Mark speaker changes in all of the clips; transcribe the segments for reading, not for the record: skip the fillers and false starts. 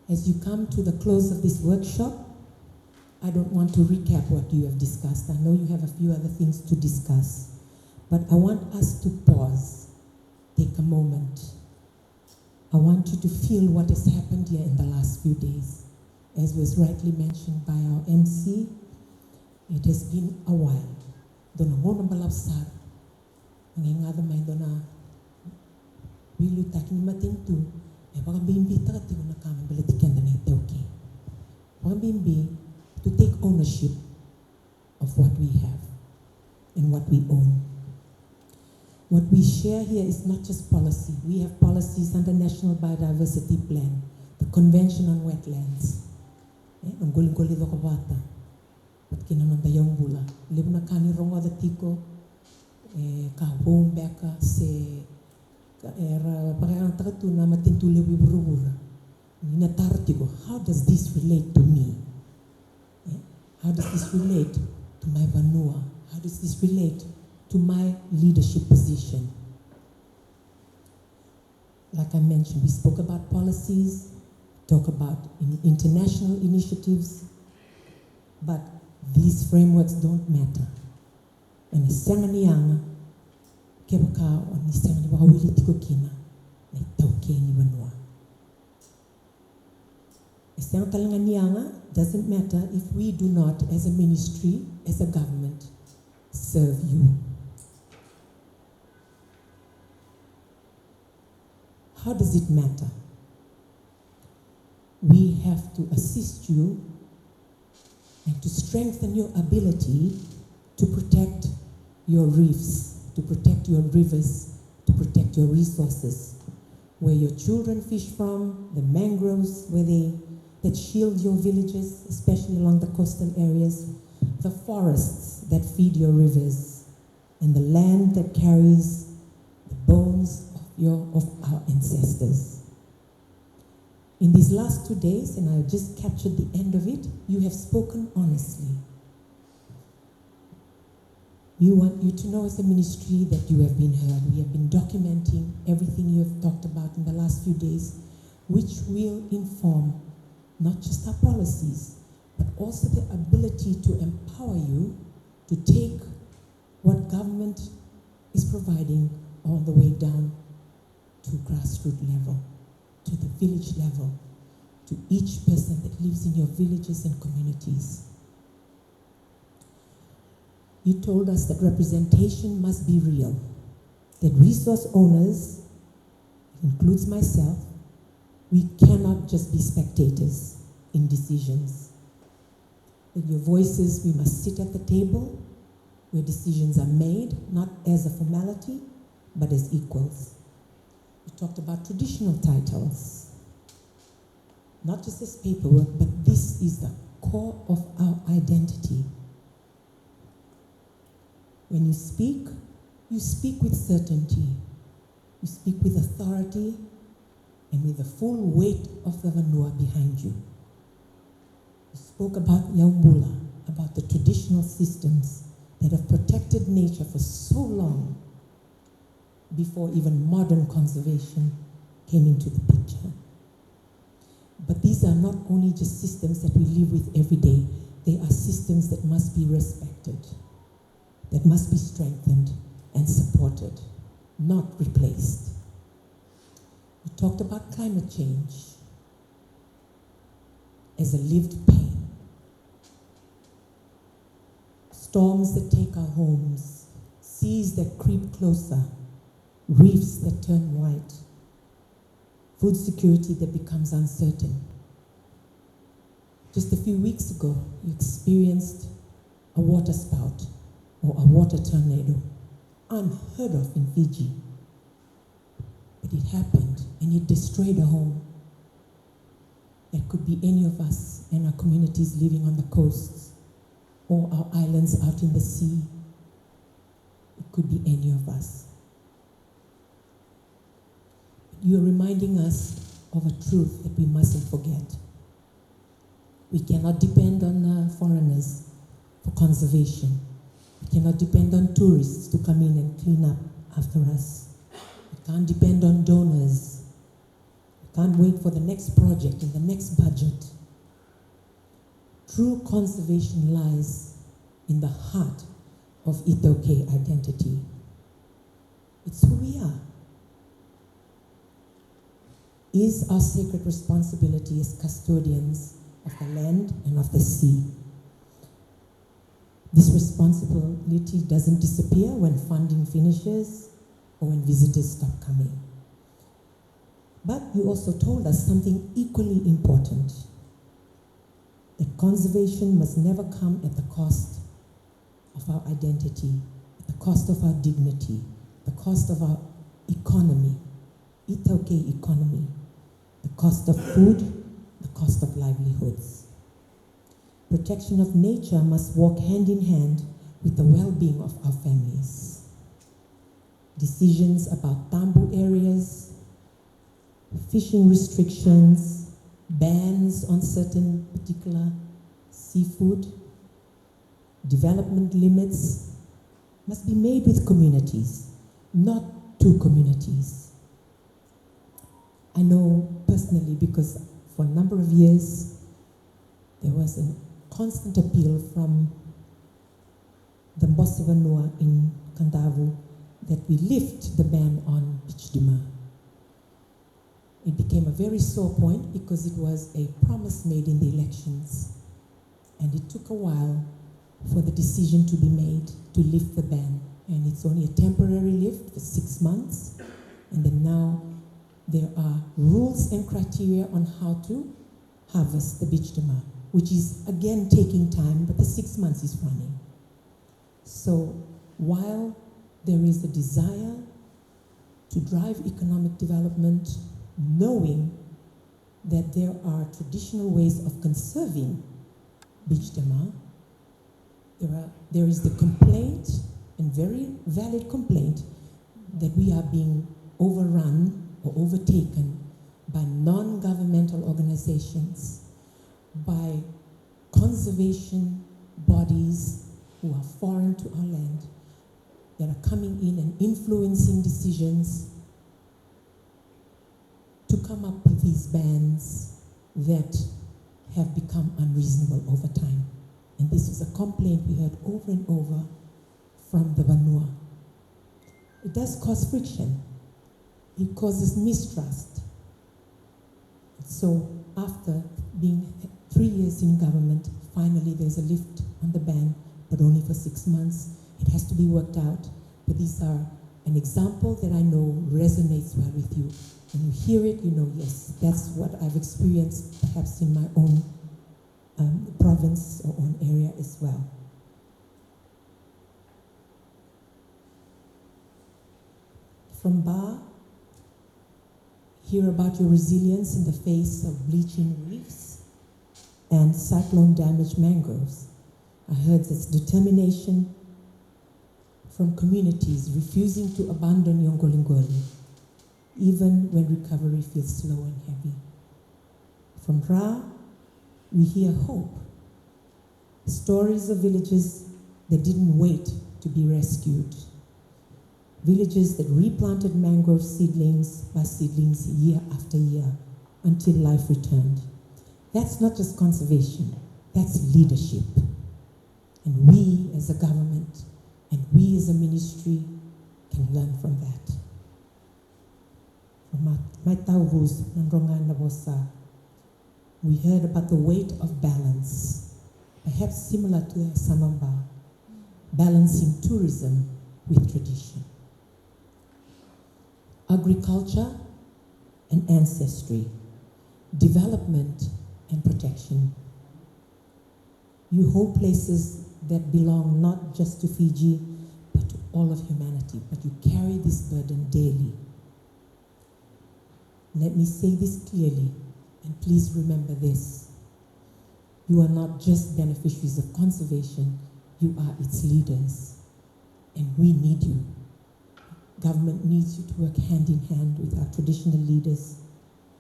Speaker 1: As you come to the close of this workshop, I don't want to recap what you have discussed. I know you have a few other things to discuss, but I want us to pause, take a moment. I want you to feel what has happened here in the last few days. As was rightly mentioned by our MC, it has been a while. Dona ngona balapsar, ngingada may dona wilu takin matintu, baka bimbi takati ko na kami balatikan na ito okay. Baka bimbi to take ownership of what we have and what we own. What we share here is not just policy. We have policies under National Biodiversity Plan, the Convention on Wetlands. Ang guling-guli do kabata. Pat kinamanda yung bula. Libo na kani rongo da tiko kahong beka se era parang takatu na matintuli wiburu. Ninatartigo. How does this relate to me? How does this relate to my vanua? How does this relate to my leadership position? Like I mentioned, we spoke about policies, talk about international initiatives, but these frameworks don't matter. And isanga niyanga, kebaka o isanga ni wakawili tiko kina, na itauke ni vanua. Isanga talanga niyanga doesn't matter if we do not, as a ministry, as a government, serve you. How does it matter? We have to assist you and to strengthen your ability to protect your reefs, to protect your rivers, to protect your resources. Where your children fish from, the mangroves that shield your villages, especially along the coastal areas, the forests that feed your rivers, and the land that carries the bones of our ancestors. In these last 2 days, and I just captured the end of it, you have spoken honestly. We want you to know as a ministry that you have been heard. We have been documenting everything you have talked about in the last few days, which will inform not just our policies, but also the ability to empower you to take what government is providing all the way down to grassroots level, to the village level, to each person that lives in your villages and communities. You told us that representation must be real, that resource owners, includes myself, we cannot just be spectators in decisions. With your voices, we must sit at the table where decisions are made, not as a formality, but as equals. You talked about traditional titles, not just as paperwork, but this is the core of our identity. When you speak with certainty, you speak with authority, and with the full weight of the vanua behind you. You spoke about Yaumbula, about the traditional systems that have protected nature for so long before even modern conservation came into the picture. But these are not only just systems that we live with every day, they are systems that must be respected, that must be strengthened and supported, not replaced. We talked about climate change as a lived pain. Storms that take our homes, seas that creep closer, reefs that turn white, food security that becomes uncertain. Just a few weeks ago, you experienced a water spout or a water tornado, unheard of in Fiji. But it happened and it destroyed a home. It could be any of us and our communities living on the coasts or our islands out in the sea. It could be any of us. You're reminding us of a truth that we mustn't forget. We cannot depend on foreigners for conservation. We cannot depend on tourists to come in and clean up after us. We can't depend on donors. We Can't wait for the next project and the next budget. True conservation lies in the heart of Itoke identity. It's who we are. Is our sacred responsibility as custodians of the land and of the sea. This responsibility doesn't disappear when funding finishes or when visitors stop coming. But you also told us something equally important, that conservation must never come at the cost of our identity, at the cost of our dignity, the cost of our economy, Itoke economy, the cost of food, the cost of livelihoods. Protection of nature must walk hand in hand with the well-being of our families. Decisions about tambu areas, fishing restrictions, bans on certain particular seafood, development limits must be made with communities, not to communities. I know personally because for a number of years there was a constant appeal from the Mbosi Vanua in Kandavu that we lift the ban on Bichdima. It became a very sore point because it was a promise made in the elections, and it took a while for the decision to be made to lift the ban, and it's only a temporary lift for 6 months, and then now there are rules and criteria on how to harvest the Bichdima, which is again taking time, but the 6 months is running. So while there is a desire to drive economic development, knowing that there are traditional ways of conserving Bichdima, there is the complaint, and very valid complaint, that we are being overrun or overtaken by non-governmental organizations, by conservation bodies who are foreign to our land, that are coming in and influencing decisions to come up with these bans that have become unreasonable over time. And this is a complaint we heard over and over from the Vanua. It does cause friction. It causes mistrust. So after being 3 years in government, finally there's a lift on the ban, but only for 6 months. It has to be worked out. But these are an example that I know resonates well with you. When you hear it, you know, yes, that's what I've experienced perhaps in my own province or own area as well. From Ba, hear about your resilience in the face of bleaching reefs and cyclone-damaged mangroves. I heard this determination from communities refusing to abandon Yongolingoli, even when recovery feels slow and heavy. From Ra, we hear hope. Stories of villages that didn't wait to be rescued. Villages that replanted mangrove seedlings by seedlings year after year until life returned. That's not just conservation, that's leadership. And we as a government and we as a ministry can learn from that. We heard about the weight of balance, perhaps similar to Sanamba, balancing tourism with tradition. Agriculture and ancestry, development and protection. You hold places that belong not just to Fiji, but to all of humanity, but you carry this burden daily. Let me say this clearly, and please remember this. You are not just beneficiaries of conservation, you are its leaders, and we need you. Government needs you to work hand in hand with our traditional leaders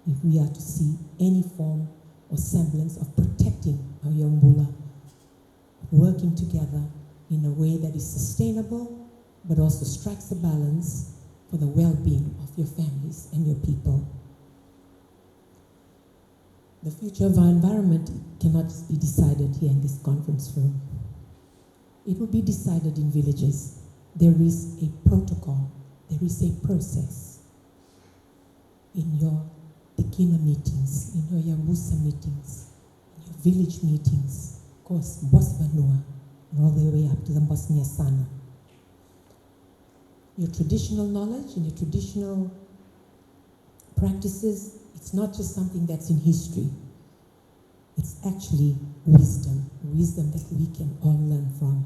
Speaker 1: if we are to see any form or semblance of protecting our Yambula, working together in a way that is sustainable, but also strikes a balance for the well-being of your families and your people. The future of our environment cannot just be decided here in this conference room. It will be decided in villages. There is a protocol, there is a process. In your Tekina meetings, in your Yabusa meetings, in your village meetings, of course, Bosbanua, and all the way up to the Bosnia Sana. Your traditional knowledge and your traditional practices, it's not just something that's in history. It's actually wisdom that we can all learn from.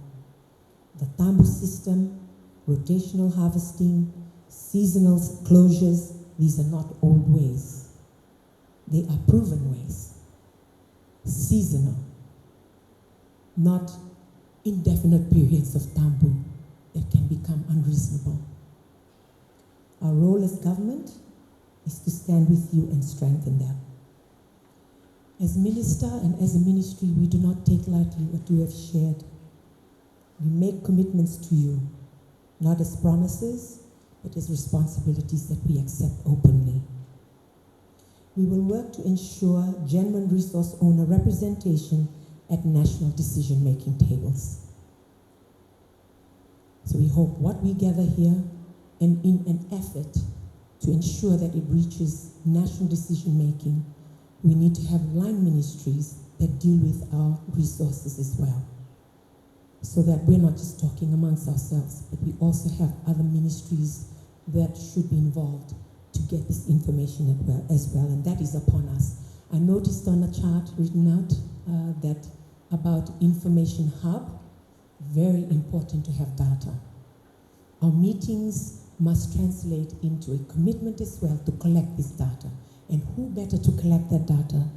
Speaker 1: The Tambu system, rotational harvesting, seasonal closures, these are not old ways. They are proven ways. Seasonal, not indefinite periods of Tambu that can become unreasonable. Our role as government is to stand with you and strengthen them. As minister and as a ministry, we do not take lightly what you have shared. We make commitments to you, not as promises, but as responsibilities that we accept openly. We will work to ensure genuine resource owner representation at national decision-making tables. So we hope what we gather here, and in an effort to ensure that it reaches national decision-making, we need to have line ministries that deal with our resources as well, so that we're not just talking amongst ourselves, but we also have other ministries that should be involved to get this information as well, and that is upon us. I noticed on a chart written out that about information hub, very important to have data. Our meetings must translate into a commitment as well to collect this data. And who better to collect that data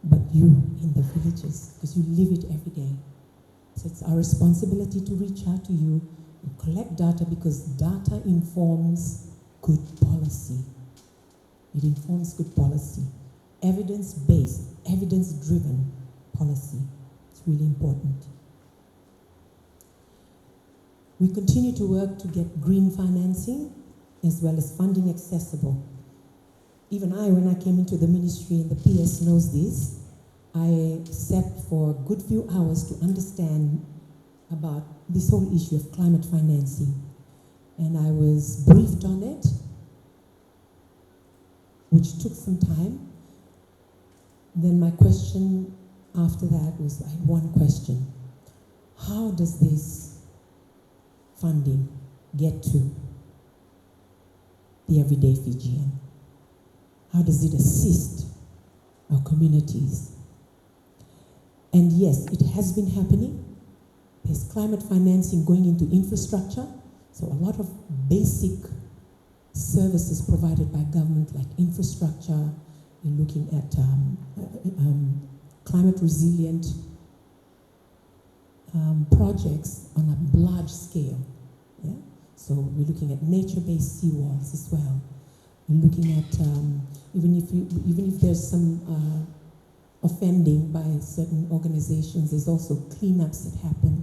Speaker 1: but you in the villages, because you live it every day. So it's our responsibility to reach out to you and collect data, because data informs good policy. It informs good policy. Evidence-based, evidence-driven policy. It's really important. We continue to work to get green financing as well as funding accessible. Even I, when I came into the ministry, and the PS knows this, I sat for a good few hours to understand about this whole issue of climate financing. And I was briefed on it, which took some time. Then my question after that was, I had one question. How does this funding get to the everyday Fijian? How does it assist our communities? And yes, it has been happening. There's climate financing going into infrastructure. So a lot of basic services provided by government, like infrastructure, you're looking at climate resilient projects on a large scale. Yeah? So we're looking at nature-based seawalls as well. We're looking at, even if there's some offending by certain organizations, there's also cleanups that happen.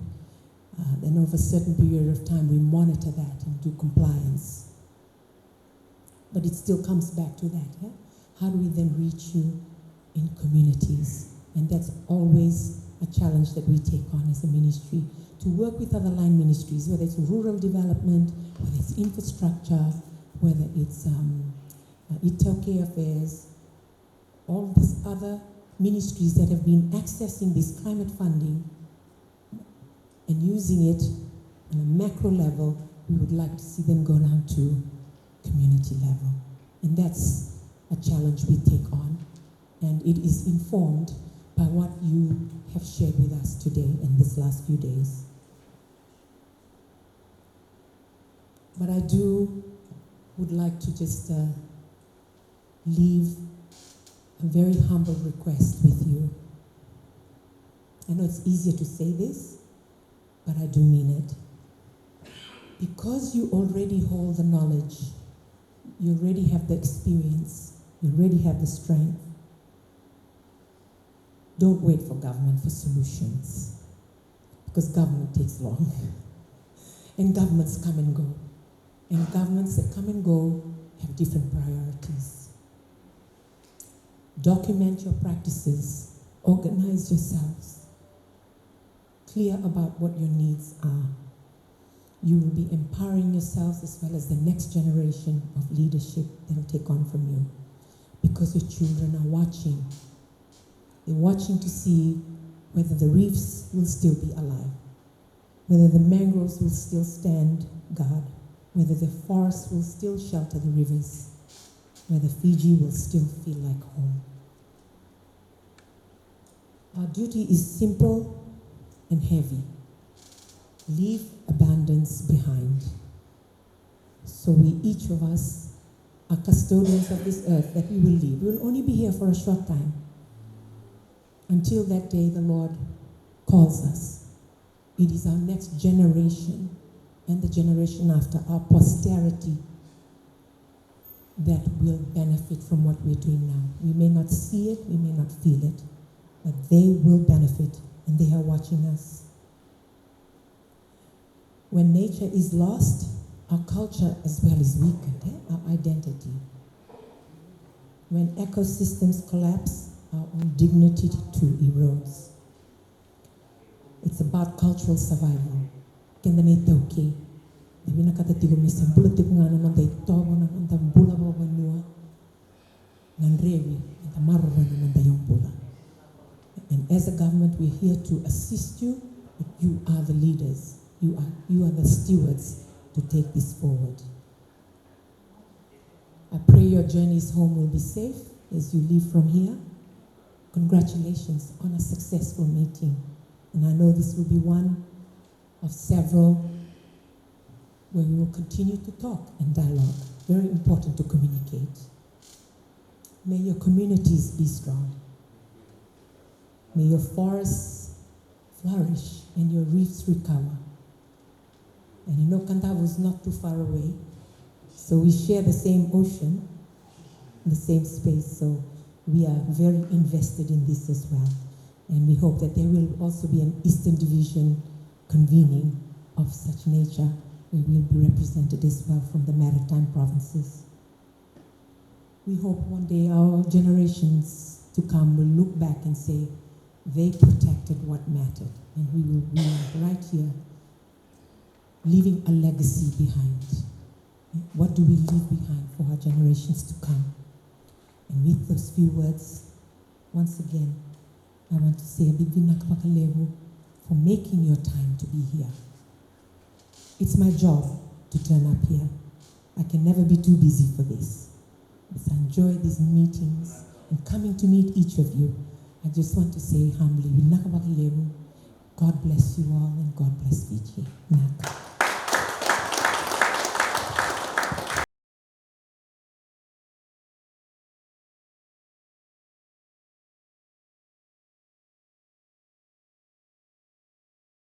Speaker 1: And over a certain period of time, we monitor that and do compliance. But it still comes back to that. Yeah? How do we then reach you in communities? And that's always a challenge that we take on as a ministry, to work with other line ministries, whether it's rural development, whether it's infrastructure, whether it's Itoke affairs, all these other ministries that have been accessing this climate funding and using it on a macro level. We would like to see them go down to community level. And that's a challenge we take on. And it is informed by what you have shared with us today in this last few days. But I would like to just leave a very humble request with you. I know it's easier to say this, but I do mean it. Because you already hold the knowledge, you already have the experience, you already have the strength, don't wait for government for solutions, because government takes long. And governments come and go. And governments that come and go have different priorities. Document your practices. Organize yourselves. Clear about what your needs are. You will be empowering yourselves as well as the next generation of leadership that will take on from you. Because your children are watching. They're watching to see whether the reefs will still be alive, whether the mangroves will still stand guard, whether the forests will still shelter the rivers, whether Fiji will still feel like home. Our duty is simple and heavy. Leave abundance behind. So we, each of us, are custodians of this earth that we will leave. We will only be here for a short time. Until that day the Lord calls us. It is our next generation and the generation after, our posterity, that will benefit from what we're doing now. We may not see it, we may not feel it, but they will benefit, and they are watching us. When nature is lost, our culture as well is weakened, our identity. When ecosystems collapse, our own dignity too erodes. It's about cultural survival. Kenda na itauke. Nabi nakatatigo misambula tigo nga naman da itobo na nanda bula ba wanua. Nandrewi, nanda marwa na nanda yung bula. And as a government, we're here to assist you, but you are the leaders. You are the stewards to take this forward. I pray your journeys home will be safe as you leave from here. Congratulations on a successful meeting. And I know this will be one of several where we will continue to talk and dialogue. Very important to communicate. May your communities be strong. May your forests flourish and your reefs recover. And you know Kandavu is not too far away. So we share the same ocean, the same space. So we are very invested in this as well. And we hope that there will also be an Eastern Division convening of such nature where we'll be represented as well from the maritime provinces. We hope one day our generations to come will look back and say, they protected what mattered. And we will be right here, leaving a legacy behind. What do we leave behind for our generations to come? And with those few words, once again, I want to say a big vinakapakalevu for making your time to be here. It's my job to turn up here. I can never be too busy for this. But I enjoy these meetings and coming to meet each of you. I just want to say humbly, vinakapakalevu, God bless you all and God bless Fiji. Naka.